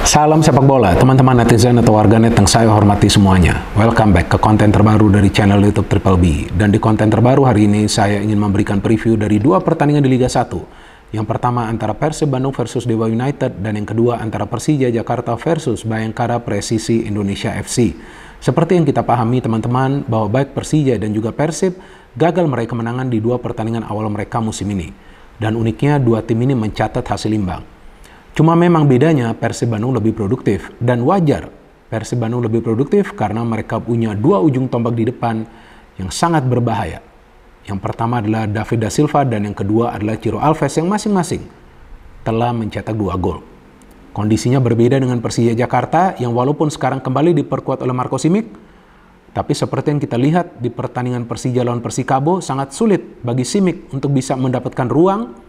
Salam sepak bola, teman-teman netizen atau warganet yang saya hormati semuanya. Welcome back ke konten terbaru dari channel YouTube Triple B. Dan di konten terbaru hari ini saya ingin memberikan preview dari dua pertandingan di Liga 1. Yang pertama antara Persib Bandung versus Dewa United, dan yang kedua antara Persija Jakarta versus Bayangkara Presisi Indonesia FC. Seperti yang kita pahami teman-teman, bahwa baik Persija dan juga Persib gagal meraih kemenangan di dua pertandingan awal mereka musim ini. Dan uniknya dua tim ini mencatat hasil imbang. Cuma memang bedanya Persib Bandung lebih produktif, dan wajar Persib Bandung lebih produktif karena mereka punya dua ujung tombak di depan yang sangat berbahaya. Yang pertama adalah David da Silva dan yang kedua adalah Ciro Alves yang masing-masing telah mencetak 2 gol. Kondisinya berbeda dengan Persija Jakarta yang walaupun sekarang kembali diperkuat oleh Marco Simic, tapi seperti yang kita lihat di pertandingan Persija lawan Persikabo, sangat sulit bagi Simic untuk bisa mendapatkan ruang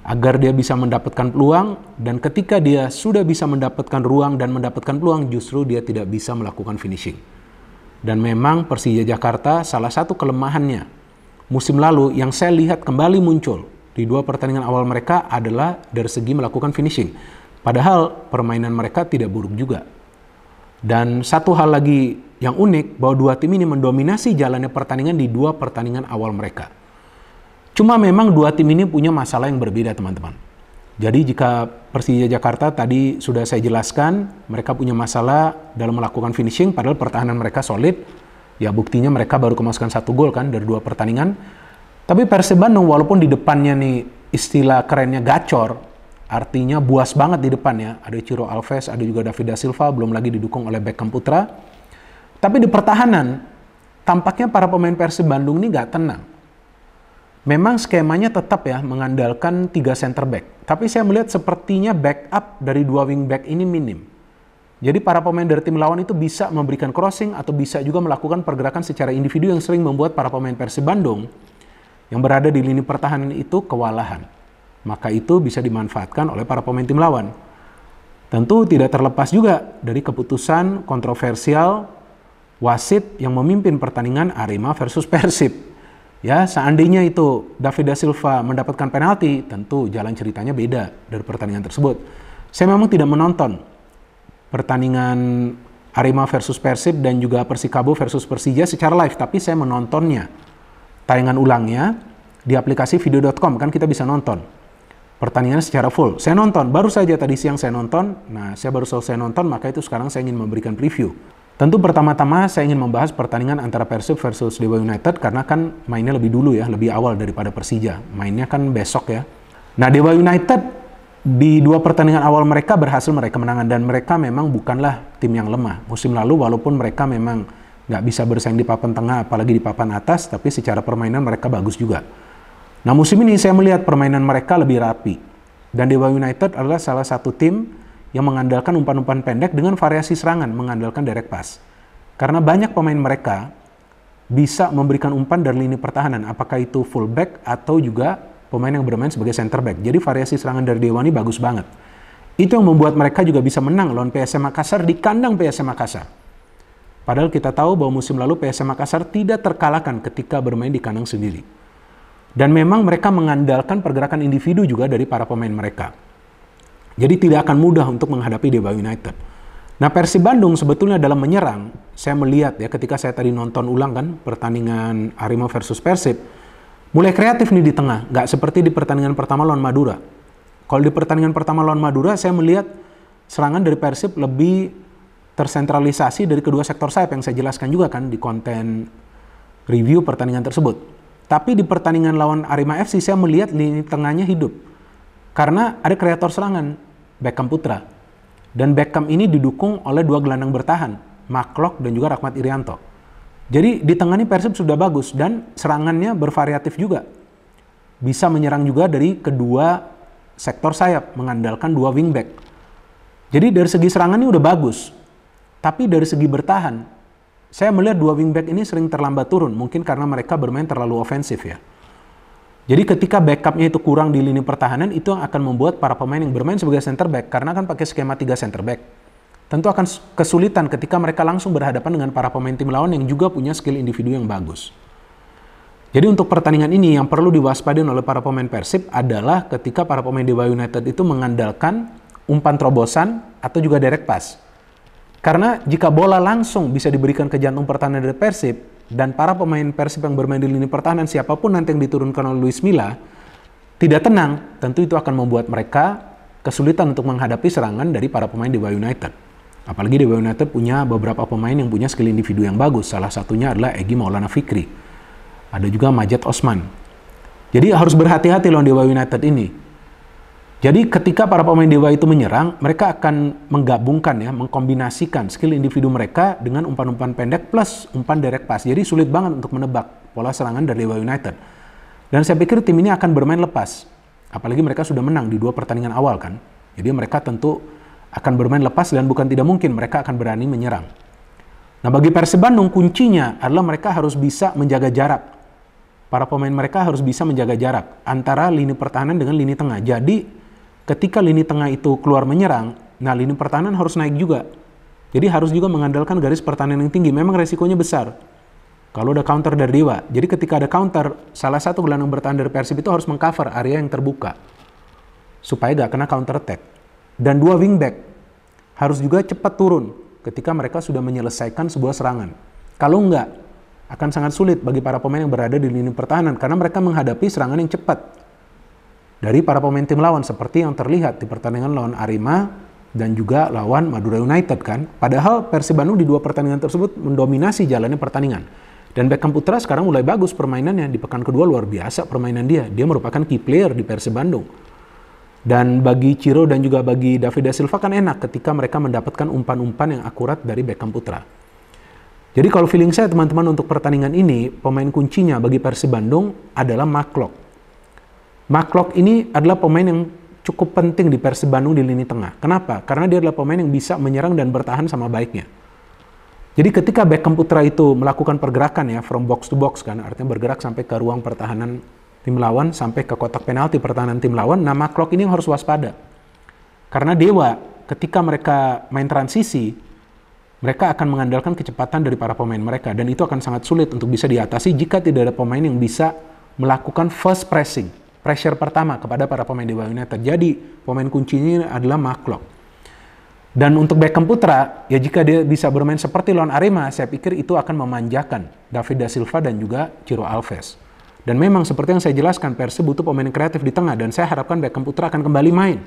agar dia bisa mendapatkan peluang, dan ketika dia sudah bisa mendapatkan ruang dan mendapatkan peluang, justru dia tidak bisa melakukan finishing. Dan memang Persija Jakarta salah satu kelemahannya musim lalu yang saya lihat kembali muncul di dua pertandingan awal mereka adalah dari segi melakukan finishing. Padahal permainan mereka tidak buruk juga. Dan satu hal lagi yang unik, bahwa dua tim ini mendominasi jalannya pertandingan di dua pertandingan awal mereka. Cuma memang dua tim ini punya masalah yang berbeda teman-teman. Jadi jika Persija Jakarta tadi sudah saya jelaskan, mereka punya masalah dalam melakukan finishing, padahal pertahanan mereka solid. Ya buktinya mereka baru kemasukan 1 gol kan dari dua pertandingan. Tapi Persib Bandung walaupun di depannya nih istilah kerennya gacor, artinya buas banget di depannya. Ada Ciro Alves, ada juga David da Silva, belum lagi didukung oleh Beckham Putra. Tapi di pertahanan, tampaknya para pemain Persib Bandung ini gak tenang. Memang skemanya tetap ya mengandalkan 3 center back. Tapi saya melihat sepertinya backup dari 2 wing back ini minim. Jadi para pemain dari tim lawan itu bisa memberikan crossing atau bisa juga melakukan pergerakan secara individu yang sering membuat para pemain Persib Bandung yang berada di lini pertahanan itu kewalahan. Maka itu bisa dimanfaatkan oleh para pemain tim lawan. Tentu tidak terlepas juga dari keputusan kontroversial wasit yang memimpin pertandingan Arema versus Persib. Ya, seandainya itu David da Silva mendapatkan penalti, tentu jalan ceritanya beda dari pertandingan tersebut. Saya memang tidak menonton pertandingan Arema versus Persib dan juga Persikabo versus Persija secara live, tapi saya menontonnya. Tayangan ulangnya di aplikasi video.com, kan kita bisa nonton pertandingan secara full. Saya nonton, baru saja tadi siang saya nonton. Nah, saya baru selesai nonton, maka itu sekarang saya ingin memberikan preview. Tentu pertama-tama saya ingin membahas pertandingan antara Persib versus Dewa United karena kan mainnya lebih dulu ya, lebih awal daripada Persija. Mainnya kan besok ya. Nah, Dewa United di dua pertandingan awal mereka berhasil meraih kemenangan, dan mereka memang bukanlah tim yang lemah. Musim lalu walaupun mereka memang nggak bisa bersaing di papan tengah apalagi di papan atas, tapi secara permainan mereka bagus juga. Nah, musim ini saya melihat permainan mereka lebih rapi. Dan Dewa United adalah salah satu tim yang mengandalkan umpan-umpan pendek dengan variasi serangan, mengandalkan direct pass. Karena banyak pemain mereka bisa memberikan umpan dari lini pertahanan, apakah itu fullback atau juga pemain yang bermain sebagai center back. Jadi variasi serangan dari Dewa ini bagus banget. Itu yang membuat mereka juga bisa menang lawan PSM Makassar di kandang PSM Makassar. Padahal kita tahu bahwa musim lalu PSM Makassar tidak terkalahkan ketika bermain di kandang sendiri. Dan memang mereka mengandalkan pergerakan individu juga dari para pemain mereka. Jadi tidak akan mudah untuk menghadapi Dewa United. Nah, Persib Bandung sebetulnya dalam menyerang, saya melihat ya ketika saya tadi nonton ulang kan pertandingan Arema versus Persib, mulai kreatif nih di tengah, nggak seperti di pertandingan pertama lawan Madura. Kalau di pertandingan pertama lawan Madura, saya melihat serangan dari Persib lebih tersentralisasi dari kedua sektor sayap yang saya jelaskan juga kan di konten review pertandingan tersebut. Tapi di pertandingan lawan Arema FC, saya melihat lini tengahnya hidup. Karena ada kreator serangan, Beckham Putra. Dan Beckham ini didukung oleh dua gelandang bertahan, Maklok dan juga Rahmat Irianto. Jadi di tengah ini Persib sudah bagus dan serangannya bervariatif juga. Bisa menyerang juga dari kedua sektor sayap, mengandalkan dua wingback. Jadi dari segi serangan ini udah bagus. Tapi dari segi bertahan, saya melihat dua wingback ini sering terlambat turun. Mungkin karena mereka bermain terlalu ofensif ya. Jadi ketika backupnya itu kurang di lini pertahanan, itu akan membuat para pemain yang bermain sebagai center back, karena kan pakai skema 3 center back, tentu akan kesulitan ketika mereka langsung berhadapan dengan para pemain tim lawan yang juga punya skill individu yang bagus. Jadi untuk pertandingan ini yang perlu diwaspadai oleh para pemain Persib adalah ketika para pemain Dewa United itu mengandalkan umpan terobosan atau juga direct pass. Karena jika bola langsung bisa diberikan ke jantung pertahanan dari Persib, dan para pemain Persib yang bermain di lini pertahanan, siapapun nanti yang diturunkan oleh Luis Milla, tidak tenang, tentu itu akan membuat mereka kesulitan untuk menghadapi serangan dari para pemain Dewa United. Apalagi Dewa United punya beberapa pemain yang punya skill individu yang bagus. Salah satunya adalah Egy Maulana Fikri. Ada juga Majid Osman. Jadi harus berhati-hati lawan Dewa United ini. Jadi ketika para pemain Dewa itu menyerang, mereka akan menggabungkan ya, mengkombinasikan skill individu mereka dengan umpan-umpan pendek plus umpan direct pass. Jadi sulit banget untuk menebak pola serangan dari Dewa United. Dan saya pikir tim ini akan bermain lepas. Apalagi mereka sudah menang di 2 pertandingan awal kan. Jadi mereka tentu akan bermain lepas dan bukan tidak mungkin mereka akan berani menyerang. Nah, bagi Persib Bandung kuncinya adalah mereka harus bisa menjaga jarak. Para pemain mereka harus bisa menjaga jarak antara lini pertahanan dengan lini tengah. Jadi ketika lini tengah itu keluar menyerang, nah lini pertahanan harus naik juga. Jadi harus juga mengandalkan garis pertahanan yang tinggi. Memang resikonya besar kalau ada counter dari Dewa. Jadi ketika ada counter, salah satu gelandang bertahan dari Persib itu harus mengcover area yang terbuka supaya gak kena counter attack. Dan 2 wingback harus juga cepat turun ketika mereka sudah menyelesaikan sebuah serangan. Kalau enggak, akan sangat sulit bagi para pemain yang berada di lini pertahanan karena mereka menghadapi serangan yang cepat dari para pemain tim lawan seperti yang terlihat di pertandingan lawan Arema dan juga lawan Madura United kan. Padahal Persib Bandung di 2 pertandingan tersebut mendominasi jalannya pertandingan. Dan Beckham Putra sekarang mulai bagus permainannya. Di pekan kedua luar biasa permainan dia. Dia merupakan key player di Persib Bandung. Dan bagi Ciro dan juga bagi David da Silva kan enak ketika mereka mendapatkan umpan-umpan yang akurat dari Beckham Putra. Jadi kalau feeling saya teman-teman untuk pertandingan ini, pemain kuncinya bagi Persib Bandung adalah McLeod. McLeod ini adalah pemain yang cukup penting di Persib Bandung di lini tengah. Kenapa? Karena dia adalah pemain yang bisa menyerang dan bertahan sama baiknya. Jadi ketika Beckham Putra itu melakukan pergerakan ya, from box to box kan, artinya bergerak sampai ke ruang pertahanan tim lawan, sampai ke kotak penalti pertahanan tim lawan, nah McLeod ini harus waspada. Karena Dewa ketika mereka main transisi, mereka akan mengandalkan kecepatan dari para pemain mereka, dan itu akan sangat sulit untuk bisa diatasi jika tidak ada pemain yang bisa melakukan first pressing, pressure pertama kepada para pemain Dewa United. Jadi pemain kuncinya adalah McLeod. Dan untuk Beckham Putra, ya jika dia bisa bermain seperti lawan Arema, saya pikir itu akan memanjakan David da Silva dan juga Ciro Alves. Dan memang seperti yang saya jelaskan, Persib butuh pemain kreatif di tengah, dan saya harapkan Beckham Putra akan kembali main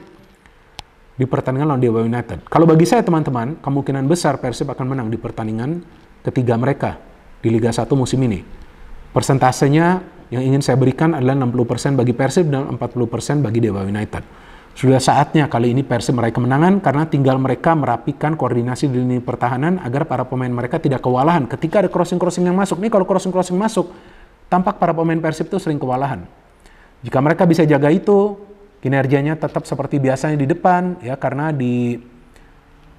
di pertandingan lawan Dewa United. Kalau bagi saya teman-teman, kemungkinan besar Persib akan menang di pertandingan ketiga mereka di Liga 1 musim ini. Persentasenya yang ingin saya berikan adalah 60% bagi Persib dan 40% bagi Dewa United. Sudah saatnya kali ini Persib meraih kemenangan karena tinggal mereka merapikan koordinasi di lini pertahanan agar para pemain mereka tidak kewalahan ketika ada crossing-crossing yang masuk. Nih kalau crossing-crossing masuk, tampak para pemain Persib itu sering kewalahan. Jika mereka bisa jaga itu, kinerjanya tetap seperti biasanya di depan, ya karena di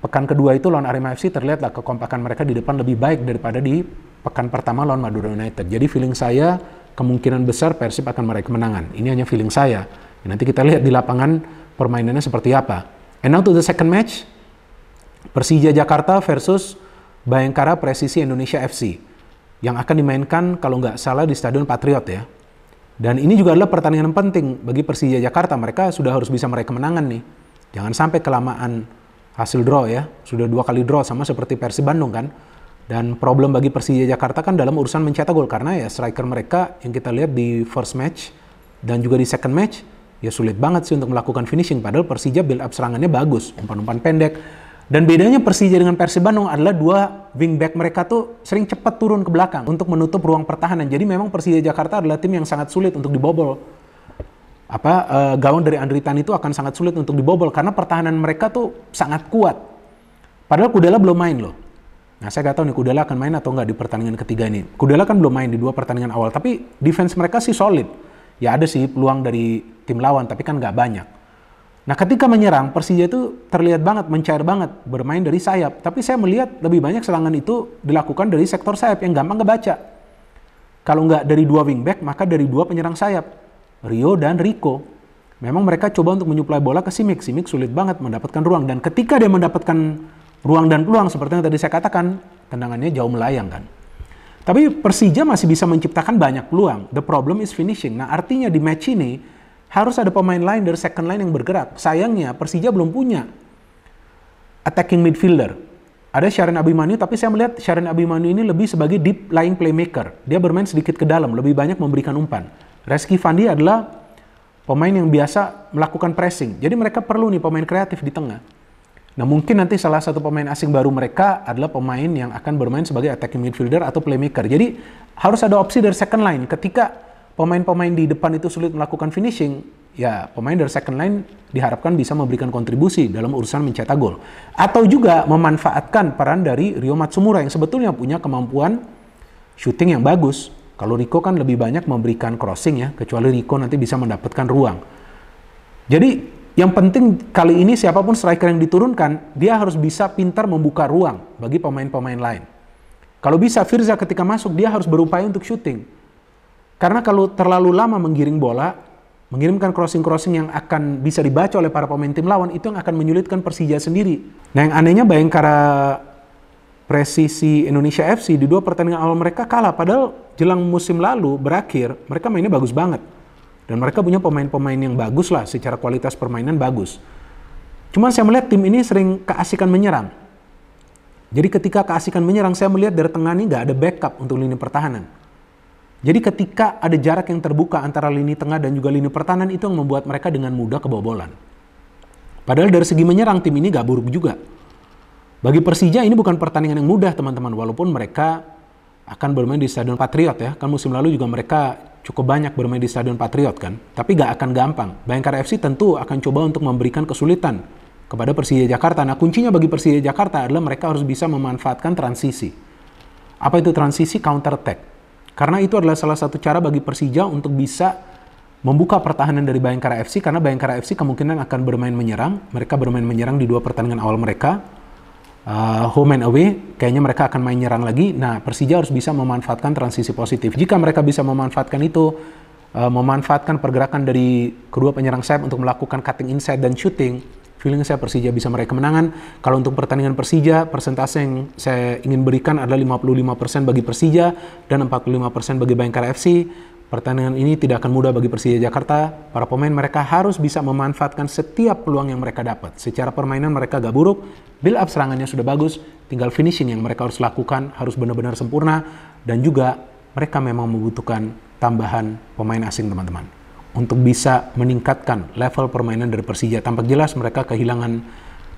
pekan kedua itu lawan Arema FC terlihatlah kekompakan mereka di depan lebih baik daripada di pekan pertama lawan Madura United. Jadi feeling saya kemungkinan besar Persib akan meraih kemenangan. Ini hanya feeling saya. Nanti kita lihat di lapangan permainannya seperti apa. And now to the second match, Persija Jakarta versus Bayangkara Presisi Indonesia FC. Yang akan dimainkan kalau nggak salah di Stadion Patriot ya. Dan ini juga adalah pertandingan penting bagi Persija Jakarta. Mereka sudah harus bisa meraih kemenangan nih. Jangan sampai kelamaan hasil draw ya. Sudah 2 kali draw sama seperti Persib Bandung kan. Dan problem bagi Persija Jakarta kan dalam urusan mencetak gol. Karena ya striker mereka yang kita lihat di first match dan juga di second match, ya sulit banget sih untuk melakukan finishing. Padahal Persija build up serangannya bagus. Umpan-umpan pendek. Dan bedanya Persija dengan Persib Bandung adalah 2 wingback mereka tuh sering cepat turun ke belakang untuk menutup ruang pertahanan. Jadi memang Persija Jakarta adalah tim yang sangat sulit untuk dibobol. Gawang dari Andri Tani itu akan sangat sulit untuk dibobol karena pertahanan mereka tuh sangat kuat. Padahal Kudela belum main loh. Nah saya nggak tahu nih Kudela akan main atau nggak di pertandingan ketiga ini. Kudela kan belum main di 2 pertandingan awal, tapi defense mereka sih solid. Ya ada sih peluang dari tim lawan, tapi kan nggak banyak. Nah ketika menyerang, Persija itu terlihat banget, mencair banget, bermain dari sayap. Tapi saya melihat lebih banyak serangan itu dilakukan dari sektor sayap yang gampang ngebaca. Kalau nggak dari 2 wingback, maka dari 2 penyerang sayap, Rio dan Rico. Memang mereka coba untuk menyuplai bola ke Simic. Simic sulit banget mendapatkan ruang. Dan ketika dia mendapatkan ruang dan peluang, seperti yang tadi saya katakan, tendangannya jauh melayang kan. Tapi Persija masih bisa menciptakan banyak peluang. The problem is finishing. Nah artinya di match ini, harus ada pemain lain dari second line yang bergerak. Sayangnya Persija belum punya. attacking midfielder. Ada Syahrin Abimanyu, tapi saya melihat Syahrin Abimanyu ini lebih sebagai deep lying playmaker. Dia bermain sedikit ke dalam, lebih banyak memberikan umpan. Reski Fandi adalah pemain yang biasa melakukan pressing. Jadi mereka perlu nih pemain kreatif di tengah. Nah mungkin nanti salah satu pemain asing baru mereka adalah pemain yang akan bermain sebagai attacking midfielder atau playmaker. Jadi harus ada opsi dari second line. Ketika pemain-pemain di depan itu sulit melakukan finishing, ya pemain dari second line diharapkan bisa memberikan kontribusi dalam urusan mencetak gol. Atau juga memanfaatkan peran dari Ryo Matsumura yang sebetulnya punya kemampuan shooting yang bagus. Kalau Rico kan lebih banyak memberikan crossing ya, kecuali Rico nanti bisa mendapatkan ruang. Jadi yang penting kali ini siapapun striker yang diturunkan, dia harus bisa pintar membuka ruang bagi pemain-pemain lain. Kalau bisa Firza ketika masuk, dia harus berupaya untuk shooting. Karena kalau terlalu lama menggiring bola, mengirimkan crossing-crossing yang akan bisa dibaca oleh para pemain tim lawan, itu yang akan menyulitkan Persija sendiri. Nah yang anehnya Bayangkara Presisi Indonesia FC di 2 pertandingan awal mereka kalah. Padahal jelang musim lalu berakhir, mereka mainnya bagus banget. Dan mereka punya pemain-pemain yang bagus lah, secara kualitas permainan bagus. Cuman saya melihat tim ini sering keasikan menyerang. Jadi ketika keasikan menyerang, saya melihat dari tengah ini nggak ada backup untuk lini pertahanan. Jadi ketika ada jarak yang terbuka antara lini tengah dan juga lini pertahanan, itu yang membuat mereka dengan mudah kebobolan. Padahal dari segi menyerang, tim ini nggak buruk juga. Bagi Persija ini bukan pertandingan yang mudah teman-teman, walaupun mereka akan bermain di Stadion Patriot ya. Kan musim lalu juga mereka cukup banyak bermain di Stadion Patriot kan. Tapi gak akan gampang. Bayangkara FC tentu akan coba untuk memberikan kesulitan kepada Persija Jakarta. Nah kuncinya bagi Persija Jakarta adalah mereka harus bisa memanfaatkan transisi. Apa itu transisi? Counter attack. Karena itu adalah salah satu cara bagi Persija untuk bisa membuka pertahanan dari Bayangkara FC. Karena Bayangkara FC kemungkinan akan bermain menyerang. Mereka bermain menyerang di 2 pertandingan awal mereka. Home and away, kayaknya mereka akan main nyerang lagi. Nah, Persija harus bisa memanfaatkan transisi positif. Jika mereka bisa memanfaatkan itu, memanfaatkan pergerakan dari kedua penyerang sayap untuk melakukan cutting inside dan shooting, feeling saya Persija bisa meraih kemenangan. Kalau untuk pertandingan Persija, persentase yang saya ingin berikan adalah 55% bagi Persija dan 45% bagi Bayangkara FC. Pertandingan ini tidak akan mudah bagi Persija Jakarta. Para pemain mereka harus bisa memanfaatkan setiap peluang yang mereka dapat. Secara permainan mereka gak buruk, build up serangannya sudah bagus, tinggal finishing yang mereka harus lakukan harus benar-benar sempurna, dan juga mereka memang membutuhkan tambahan pemain asing teman-teman untuk bisa meningkatkan level permainan dari Persija. Tampak jelas mereka kehilangan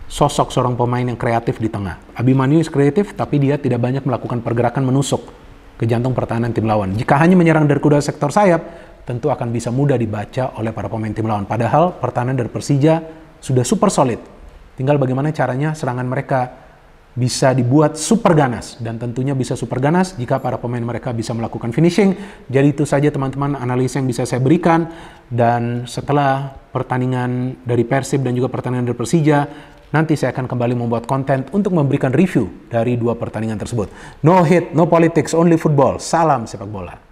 sosok seorang pemain yang kreatif di tengah. Abimanyu kreatif, tapi dia tidak banyak melakukan pergerakan menusuk ke jantung pertahanan tim lawan. Jika hanya menyerang dari kedua sektor sayap, tentu akan bisa mudah dibaca oleh para pemain tim lawan. Padahal pertahanan dari Persija sudah super solid. Tinggal bagaimana caranya serangan mereka bisa dibuat super ganas. Dan tentunya bisa super ganas jika para pemain mereka bisa melakukan finishing. Jadi itu saja teman-teman analisa yang bisa saya berikan. Dan setelah pertandingan dari Persib dan juga pertandingan dari Persija, nanti saya akan kembali membuat konten untuk memberikan review dari 2 pertandingan tersebut. No hate, no politics, only football. Salam sepak bola.